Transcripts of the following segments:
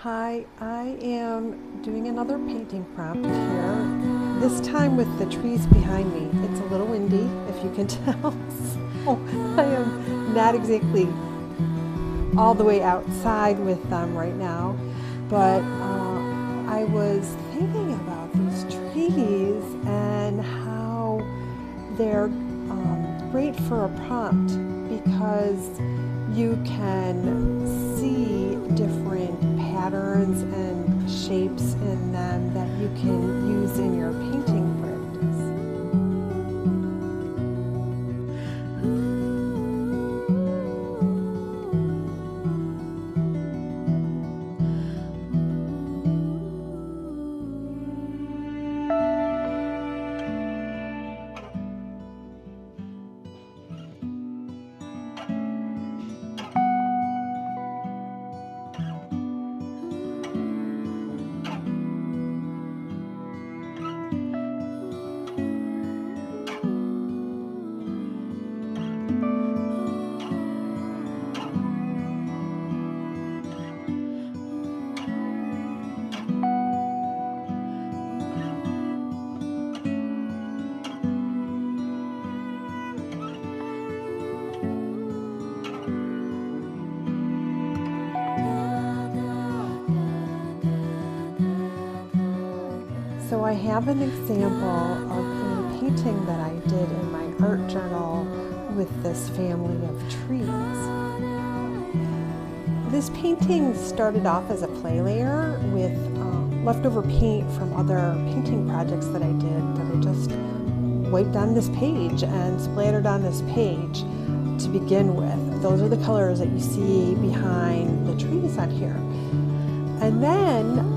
Hi, I am doing another painting prompt here, this time with the trees behind me. It's a little windy, if you can tell, so I am not exactly all the way outside with them right now, but I was thinking about these trees and how they're great for a prompt because you can see different patterns and shapes in them that you can use in your painting practice. So I have an example of a painting that I did in my art journal with this family of trees. This painting started off as a clay layer with leftover paint from other painting projects that I did that I just wiped on this page and splattered on this page to begin with. Those are the colors that you see behind the trees on here. And then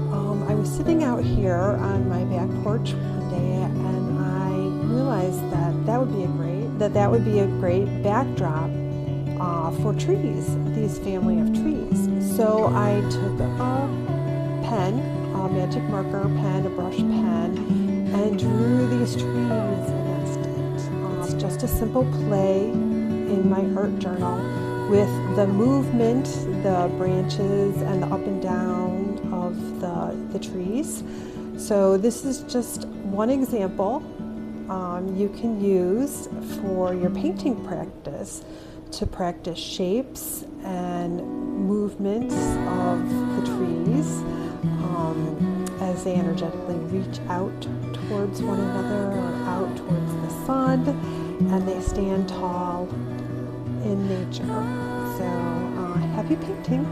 I was sitting out here on my back porch one day and I realized that that would be a great backdrop for trees, these family of trees. So I took a pen, a magic marker pen, a brush pen, and drew these trees against it. It's just a simple play in my art journal with the movement, the branches, and the up and down of the trees. So this is just one example you can use for your painting practice to practice shapes and movements of the trees as they energetically reach out towards one another or out towards the sun, and they stand tall in nature. So happy painting.